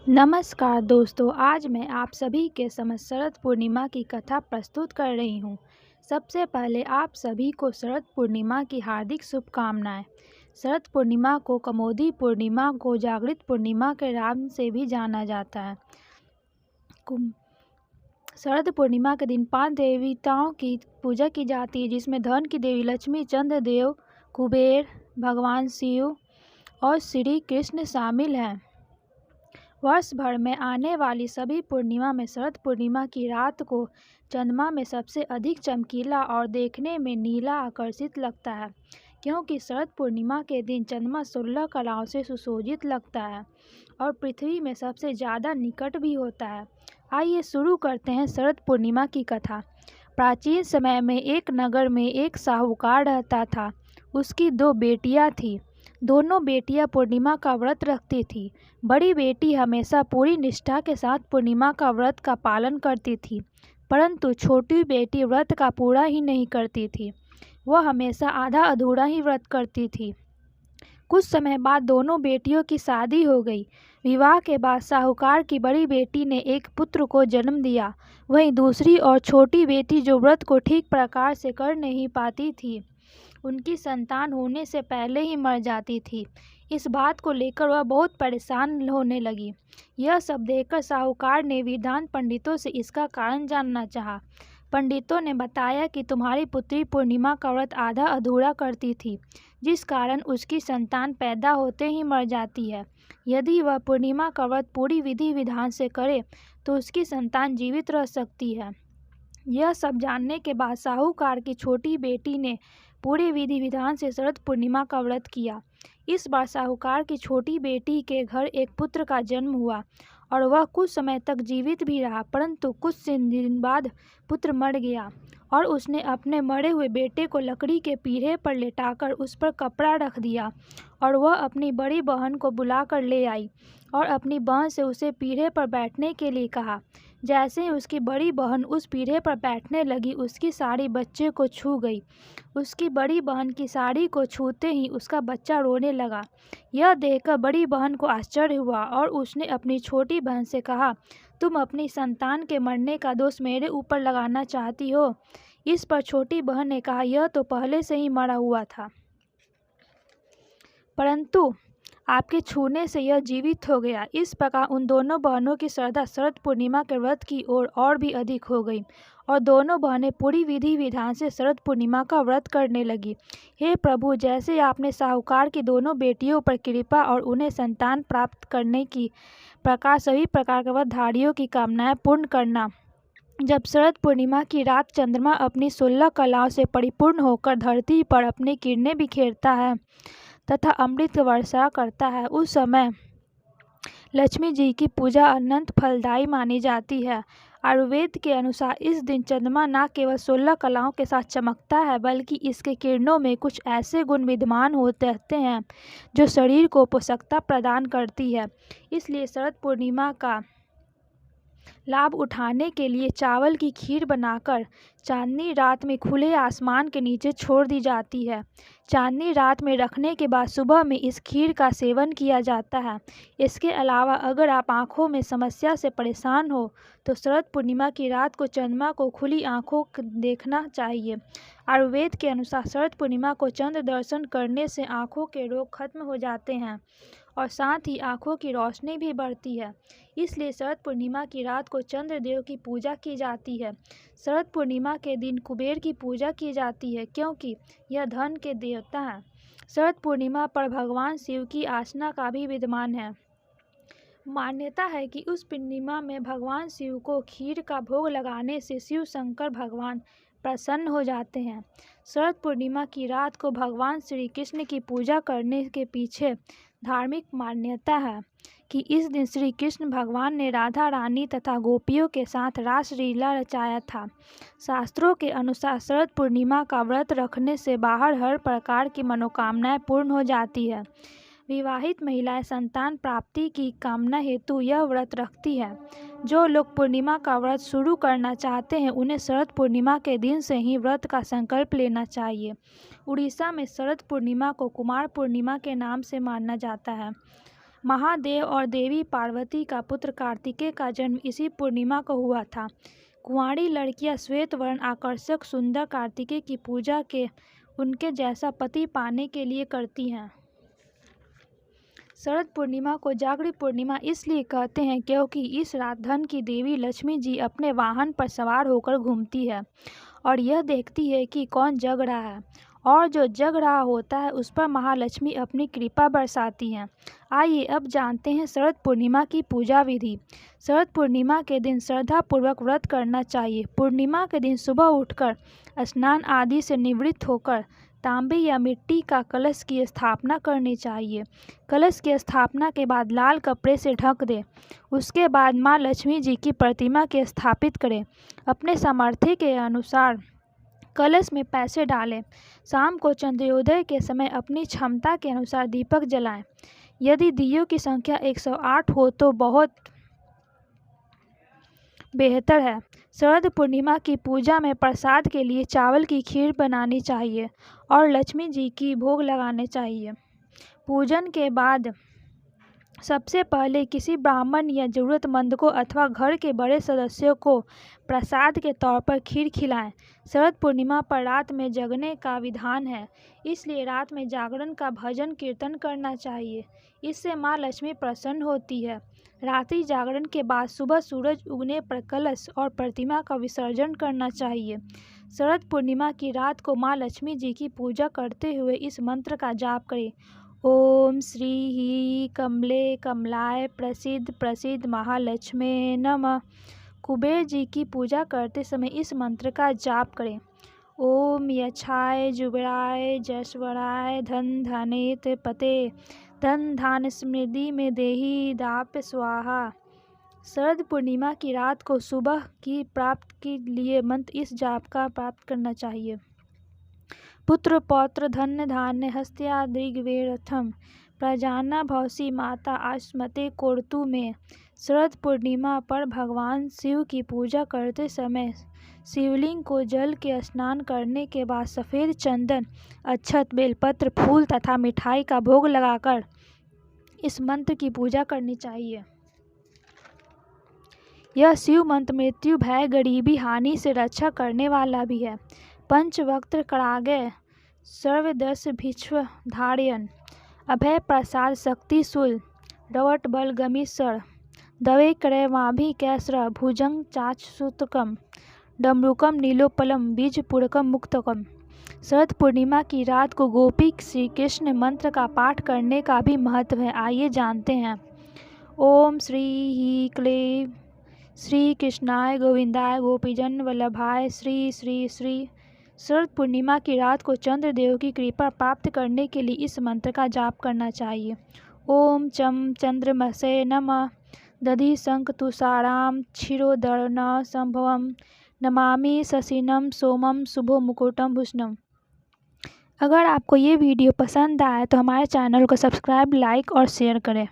नमस्कार दोस्तों, आज मैं आप सभी के समक्ष शरद पूर्णिमा की कथा प्रस्तुत कर रही हूँ। सबसे पहले आप सभी को शरद पूर्णिमा की हार्दिक शुभकामनाएं। शरद पूर्णिमा को कमोदी पूर्णिमा को जागृत पूर्णिमा के नाम से भी जाना जाता है। शरद पूर्णिमा के दिन 5 देवताओं की पूजा की जाती है, जिसमें धन की देवी लक्ष्मी, चंद्रदेव, कुबेर, भगवान शिव और श्री कृष्ण शामिल हैं। वर्ष भर में आने वाली सभी पूर्णिमा में शरद पूर्णिमा की रात को चंद्रमा में सबसे अधिक चमकीला और देखने में नीला आकर्षित लगता है, क्योंकि शरद पूर्णिमा के दिन चंद्रमा 16 कलाओं से सुशोभित लगता है और पृथ्वी में सबसे ज़्यादा निकट भी होता है। आइए शुरू करते हैं शरद पूर्णिमा की कथा। प्राचीन समय में एक नगर में एक साहूकार रहता था। उसकी 2 बेटियां थीं। दोनों बेटियां पूर्णिमा का व्रत रखती थीं। बड़ी बेटी हमेशा पूरी निष्ठा के साथ पूर्णिमा का व्रत का पालन करती थी, परंतु छोटी बेटी व्रत का पूरा ही नहीं करती थी। वह हमेशा आधा अधूरा ही व्रत करती थी। कुछ समय बाद दोनों बेटियों की शादी हो गई। विवाह के बाद साहूकार की बड़ी बेटी ने एक पुत्र को जन्म दिया। वहीं दूसरी और छोटी बेटी, जो व्रत को ठीक प्रकार से कर नहीं पाती थी, उनकी संतान होने से पहले ही मर जाती थी। इस बात को लेकर वह बहुत परेशान होने लगी। यह सब देखकर साहूकार ने विद्वान पंडितों से इसका कारण जानना चाहा। पंडितों ने बताया कि तुम्हारी पुत्री पूर्णिमा का व्रत आधा अधूरा करती थी, जिस कारण उसकी संतान पैदा होते ही मर जाती है। यदि वह पूर्णिमा का व्रत पूरी विधि विधान से करे तो उसकी संतान जीवित रह सकती है। यह सब जानने के बाद साहूकार की छोटी बेटी ने पूरे विधि विधान से शरद पूर्णिमा का व्रत किया। इस बार साहूकार की छोटी बेटी के घर एक पुत्र का जन्म हुआ और वह कुछ समय तक जीवित भी रहा, परंतु कुछ दिन बाद पुत्र मर गया और उसने अपने मरे हुए बेटे को लकड़ी के पीढ़े पर लेटाकर उस पर कपड़ा रख दिया और वह अपनी बड़ी बहन को बुलाकर ले आई और अपनी बहन से उसे पीढ़े पर बैठने के लिए कहा। जैसे ही उसकी बड़ी बहन उस पीढ़े पर बैठने लगी, उसकी साड़ी बच्चे को छू गई। उसकी बड़ी बहन की साड़ी को छूते ही उसका बच्चा रोने लगा। यह देखकर बड़ी बहन को आश्चर्य हुआ और उसने अपनी छोटी बहन से कहा, तुम अपनी संतान के मरने का दोष मेरे ऊपर लगाना चाहती हो? इस पर छोटी बहन ने कहा, यह तो पहले से ही मरा हुआ था, परंतु आपके छूने से यह जीवित हो गया। इस प्रकार उन दोनों बहनों की श्रद्धा शरद पूर्णिमा के व्रत की ओर और भी अधिक हो गई और दोनों बहनें पूरी विधि विधान से शरद पूर्णिमा का व्रत करने लगी। हे प्रभु, जैसे आपने साहूकार की दोनों बेटियों पर कृपा और उन्हें संतान प्राप्त करने की प्रकार सभी प्रकार के व्रतधारियों की कामनाएं पूर्ण करना। जब शरद पूर्णिमा की रात चंद्रमा अपनी 16 कलाओं से परिपूर्ण होकर धरती पर अपनी किरणें बिखेरता है तथा अमृत वर्षा करता है, उस समय लक्ष्मी जी की पूजा अनंत फलदायी मानी जाती है। आयुर्वेद के अनुसार इस दिन चंद्रमा न केवल 16 कलाओं के साथ चमकता है, बल्कि इसके किरणों में कुछ ऐसे गुण विद्यमान होते रहते हैं जो शरीर को पोषकता प्रदान करती है। इसलिए शरद पूर्णिमा का लाभ उठाने के लिए चावल की खीर बनाकर चांदनी रात में खुले आसमान के नीचे छोड़ दी जाती है। चांदनी रात में रखने के बाद सुबह में इस खीर का सेवन किया जाता है। इसके अलावा अगर आप आँखों में समस्या से परेशान हो तो शरद पूर्णिमा की रात को चंद्रमा को खुली आँखों देखना चाहिए। आयुर्वेद के अनुसार शरद पूर्णिमा को चंद्र दर्शन करने से आँखों के रोग खत्म हो जाते हैं और साथ ही आँखों की रोशनी भी बढ़ती है। इसलिए शरद पूर्णिमा की रात को चंद्रदेव की पूजा की जाती है। शरद पूर्णिमा के दिन कुबेर की पूजा की जाती है, क्योंकि यह धन के देवता हैं। शरद पूर्णिमा पर भगवान शिव की आराधना का भी विद्यमान है। मान्यता है कि उस पूर्णिमा में भगवान शिव को खीर का भोग लगाने से शिव शंकर भगवान प्रसन्न हो जाते हैं। शरद पूर्णिमा की रात को भगवान श्री कृष्ण की पूजा करने के पीछे धार्मिक मान्यता है कि इस दिन श्री कृष्ण भगवान ने राधा रानी तथा गोपियों के साथ रासलीला रचाया था। शास्त्रों के अनुसार शरद पूर्णिमा का व्रत रखने से बाहर हर प्रकार की मनोकामनाएं पूर्ण हो जाती है। विवाहित महिलाएं संतान प्राप्ति की कामना हेतु यह व्रत रखती है। जो लोग पूर्णिमा का व्रत शुरू करना चाहते हैं, उन्हें शरद पूर्णिमा के दिन से ही व्रत का संकल्प लेना चाहिए। उड़ीसा में शरद पूर्णिमा को कुमार पूर्णिमा के नाम से माना जाता है। महादेव और देवी पार्वती का पुत्र कार्तिकेय का जन्म इसी पूर्णिमा को हुआ था। कुंवारी लड़कियां श्वेत वर्ण आकर्षक सुंदर कार्तिकेय की पूजा के उनके जैसा पति पाने के लिए करती हैं। शरद पूर्णिमा को जागरी पूर्णिमा इसलिए कहते हैं क्योंकि इस रात धन की देवी लक्ष्मी जी अपने वाहन पर सवार होकर घूमती है और यह देखती है कि कौन जग रहा है, और जो जग रहा होता है उस पर महालक्ष्मी अपनी कृपा बरसाती हैं। आइए अब जानते हैं शरद पूर्णिमा की पूजा विधि। शरद पूर्णिमा के दिन श्रद्धापूर्वक व्रत करना चाहिए। पूर्णिमा के दिन सुबह उठकर स्नान आदि से निवृत्त होकर तांबे या मिट्टी का कलश की स्थापना करनी चाहिए। कलश की स्थापना के बाद लाल कपड़े से ढक दें। उसके बाद माँ लक्ष्मी जी की प्रतिमा के स्थापित करें। अपने सामर्थ्य के अनुसार कलश में पैसे डालें। शाम को चंद्रोदय के समय अपनी क्षमता के अनुसार दीपक जलाएं। यदि दियों की संख्या 108 हो तो बहुत बेहतर है। शरद पूर्णिमा की पूजा में प्रसाद के लिए चावल की खीर बनानी चाहिए और लक्ष्मी जी की भोग लगाने चाहिए। पूजन के बाद सबसे पहले किसी ब्राह्मण या जरूरतमंद को अथवा घर के बड़े सदस्यों को प्रसाद के तौर पर खीर खिलाएं। शरद पूर्णिमा पर रात में जगने का विधान है, इसलिए रात में जागरण का भजन कीर्तन करना चाहिए। इससे माँ लक्ष्मी प्रसन्न होती है। रात्रि जागरण के बाद सुबह सूरज उगने पर कलश और प्रतिमा का विसर्जन करना चाहिए। शरद पूर्णिमा की रात को माँ लक्ष्मी जी की पूजा करते हुए इस मंत्र का जाप करें। ओम श्री ही कमले कमलाय प्रसिद्ध प्रसिद्ध महालक्ष्मी नमः। कुबेर जी की पूजा करते समय इस मंत्र का जाप करें। ओम यक्षाय जुबराय जसवराय धन धनेत पते धन धान स्मृति में देही दाप स्वाहा। शरद पूर्णिमा की रात को सुबह की प्राप्त के लिए मंत्र इस जाप का प्राप्त करना चाहिए। पुत्र पौत्र धन्य धान्य हस्त्या दृग्वेरथम प्रजाना भवसी माता आस्मते कोर्तु में। शरद पूर्णिमा पर भगवान शिव की पूजा करते समय शिवलिंग को जल के स्नान करने के बाद सफ़ेद चंदन अक्षत बेलपत्र फूल तथा मिठाई का भोग लगाकर इस मंत्र की पूजा करनी चाहिए। यह शिव मंत्र मृत्यु भय गरीबी हानि से रक्षा करने वाला भी है। पंचवक्त्र करागे सर्वदश भिक्ष्व धारयन अभय प्रसाद शक्ति शूल रवट बल गमीश्वर दवे करे माभि कैसर भुजंग चाच सूत्रकम डमरुकम नीलोपलम बीज पुरकम मुक्तकम। शरद पूर्णिमा की रात को गोपी श्री कृष्ण मंत्र का पाठ करने का भी महत्व है। आइए जानते हैं। ओम श्री ही क्ले श्री कृष्णाय गोविंदाय गोपीजन वल्लभाय श्री श्री श्री। शरद पूर्णिमा की रात को चंद्रदेव की कृपा प्राप्त करने के लिए इस मंत्र का जाप करना चाहिए। ओम चं चंद्रमसे नमः दधि शंख तुषाराम क्षीरोदरण संभवम नमामि शशिनम सोमम शुभो मुकुटम भूषणम। अगर आपको ये वीडियो पसंद आए तो हमारे चैनल को सब्सक्राइब, लाइक और शेयर करें।